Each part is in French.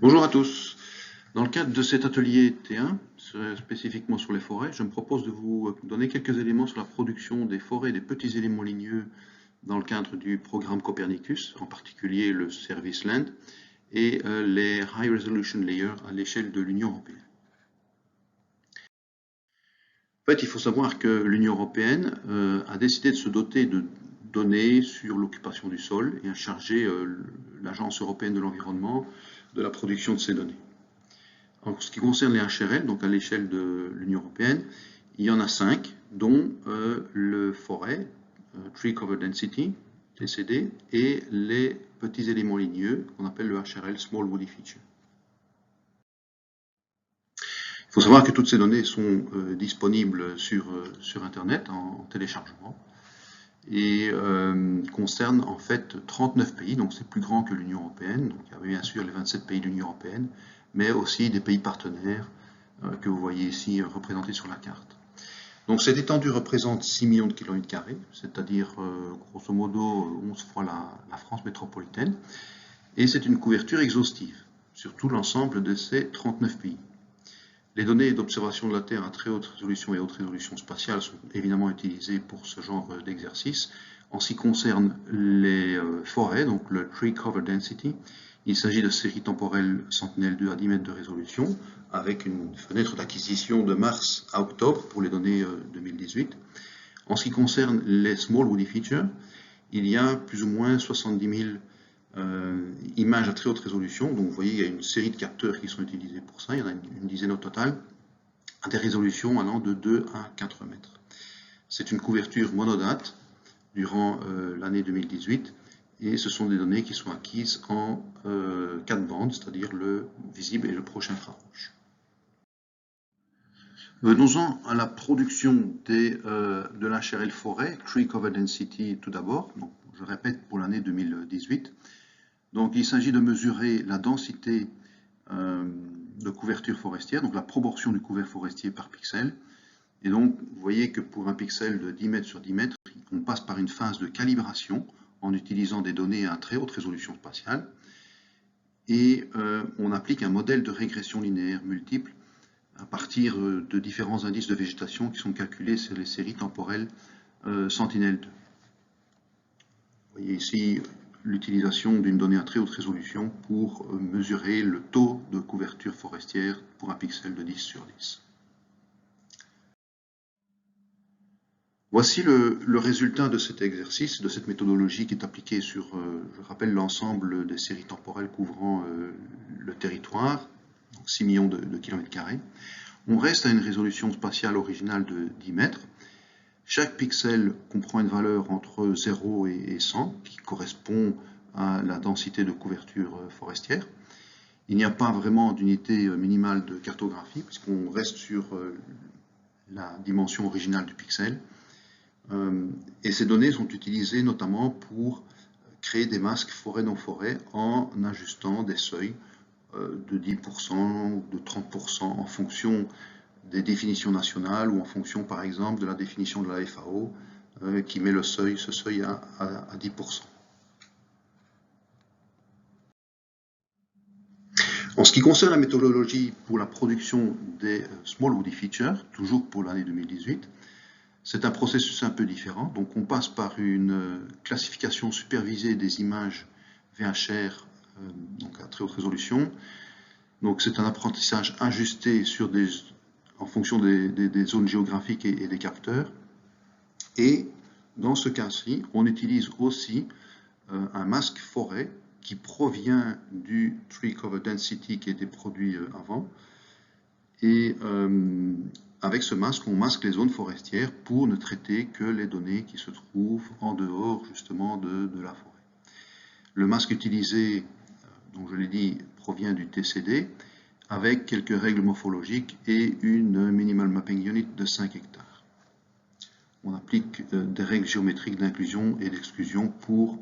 Bonjour à tous. Dans le cadre de cet atelier T1, spécifiquement sur les forêts, je me propose de vous donner quelques éléments sur la production des forêts et des petits éléments ligneux dans le cadre du programme Copernicus, en particulier le Service Land et les High Resolution Layers à l'échelle de l'Union européenne. En fait, il faut savoir que l'Union européenne a décidé de se doter de données sur l'occupation du sol et a chargé l'Agence européenne de l'environnement de la production de ces données. En ce qui concerne les HRL, donc à l'échelle de l'Union européenne, il y en a 5, dont le forêt, Tree Cover Density, TCD, et les petits éléments ligneux qu'on appelle le HRL, Small Woody Feature. Il faut savoir que toutes ces données sont disponibles sur Internet en téléchargement et concernent en fait 39 pays, donc c'est plus grand que l'Union européenne. Donc il y a bien sûr les 27 pays de l'Union européenne, mais aussi des pays partenaires que vous voyez ici représentés sur la carte. Donc cette étendue représente 6 millions de kilomètres carrés, c'est-à-dire grosso modo 11 fois la France métropolitaine, et c'est une couverture exhaustive sur tout l'ensemble de ces 39 pays. Les données d'observation de la Terre à très haute résolution et haute résolution spatiale sont évidemment utilisées pour ce genre d'exercice. En ce qui concerne les forêts, donc le Tree Cover Density, il s'agit de séries temporelles Sentinel-2 à 10 mètres de résolution, avec une fenêtre d'acquisition de mars à octobre pour les données 2018. En ce qui concerne les Small Woody Features, il y a plus ou moins 70 000 images à très haute résolution. Donc vous voyez, il y a une série de capteurs qui sont utilisés pour ça. Il y en a une dizaine au total, à des résolutions allant de 2 à 4 mètres. C'est une couverture monodate durant l'année 2018 et ce sont des données qui sont acquises en 4 bandes, c'est-à-dire le visible et le proche infrarouge. Venons-en à la production de l'HRL forêt, Tree Cover Density tout d'abord. Je répète pour l'année 2018. Donc il s'agit de mesurer la densité de couverture forestière, donc la proportion du couvert forestier par pixel. Et donc vous voyez que pour un pixel de 10 mètres sur 10 mètres, on passe par une phase de calibration en utilisant des données à très haute résolution spatiale. Et on applique un modèle de régression linéaire multiple à partir de différents indices de végétation qui sont calculés sur les séries temporelles Sentinel-2. Vous voyez ici l'utilisation d'une donnée à très haute résolution pour mesurer le taux de couverture forestière pour un pixel de 10 sur 10. Voici le résultat de cet exercice, de cette méthodologie qui est appliquée sur, je rappelle, l'ensemble des séries temporelles couvrant le territoire, donc 6 millions de kilomètres carrés. On reste à une résolution spatiale originale de 10 mètres. Chaque pixel comprend une valeur entre 0 et 100, qui correspond à la densité de couverture forestière. Il n'y a pas vraiment d'unité minimale de cartographie, puisqu'on reste sur la dimension originale du pixel. Et ces données sont utilisées notamment pour créer des masques forêt-non-forêt en ajustant des seuils de 10% ou de 30% en fonction des définitions nationales ou en fonction par exemple de la définition de la FAO qui met ce seuil à 10%. En ce qui concerne la méthodologie pour la production des Small Woody Features, toujours pour l'année 2018, c'est un processus un peu différent. Donc on passe par une classification supervisée des images VHR donc à très haute résolution. Donc c'est un apprentissage ajusté en fonction des zones géographiques et des capteurs. Et dans ce cas-ci, on utilise aussi un masque forêt qui provient du Tree Cover Density qui a été produit avant. Et avec ce masque, on masque les zones forestières pour ne traiter que les données qui se trouvent en dehors justement de la forêt. Le masque utilisé, donc je l'ai dit, provient du TCD avec quelques règles morphologiques et une Minimal Mapping Unit de 5 hectares. On applique des règles géométriques d'inclusion et d'exclusion pour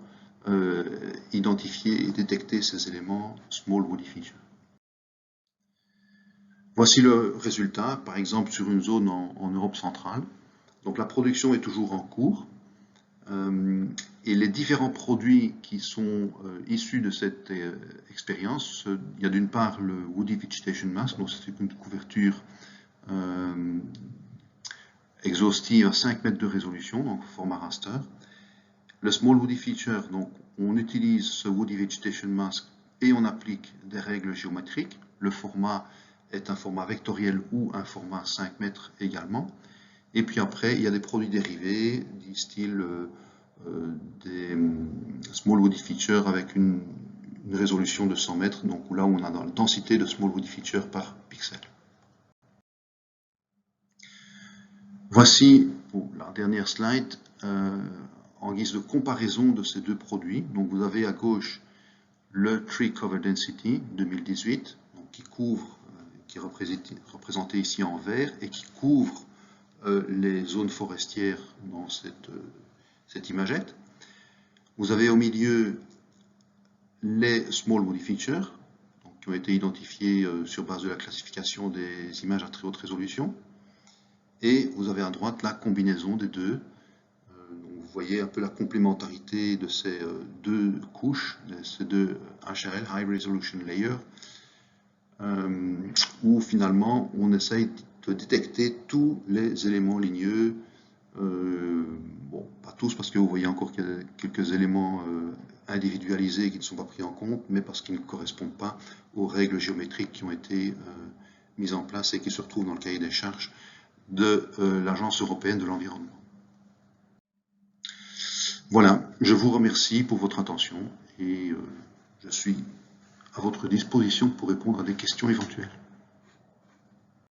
identifier et détecter ces éléments Small Woody Feature. Voici le résultat, par exemple sur une zone en Europe centrale. Donc la production est toujours en cours. Et les différents produits qui sont issus de cette expérience, il y a d'une part le Woody Vegetation Mask, donc c'est une couverture exhaustive à 5 mètres de résolution, donc format raster. Le Small Woody Feature, donc on utilise ce Woody Vegetation Mask et on applique des règles géométriques. Le format est un format vectoriel ou un format 5 mètres également. Et puis après, il y a des produits dérivés, du style des Small Woody Feature avec une résolution de 100 mètres, donc là où on a dans la densité de Small Woody Feature par pixel. Voici pour la dernière slide, en guise de comparaison de ces deux produits. Donc vous avez à gauche le Tree Cover Density 2018, donc qui couvre, qui est représenté ici en vert et qui couvre les zones forestières dans cette imagette. Vous avez au milieu les Small Woody Features, donc, qui ont été identifiés sur base de la classification des images à très haute résolution. Et vous avez à droite la combinaison des deux. Donc vous voyez un peu la complémentarité de ces deux couches, de ces deux HRL, High Resolution Layer, où finalement on essaye de détecter tous les éléments ligneux. Bon, pas tous parce que vous voyez encore qu'il y a quelques éléments individualisés qui ne sont pas pris en compte, mais parce qu'ils ne correspondent pas aux règles géométriques qui ont été mises en place et qui se retrouvent dans le cahier des charges de l'Agence européenne de l'environnement. Voilà, je vous remercie pour votre attention et je suis à votre disposition pour répondre à des questions éventuelles.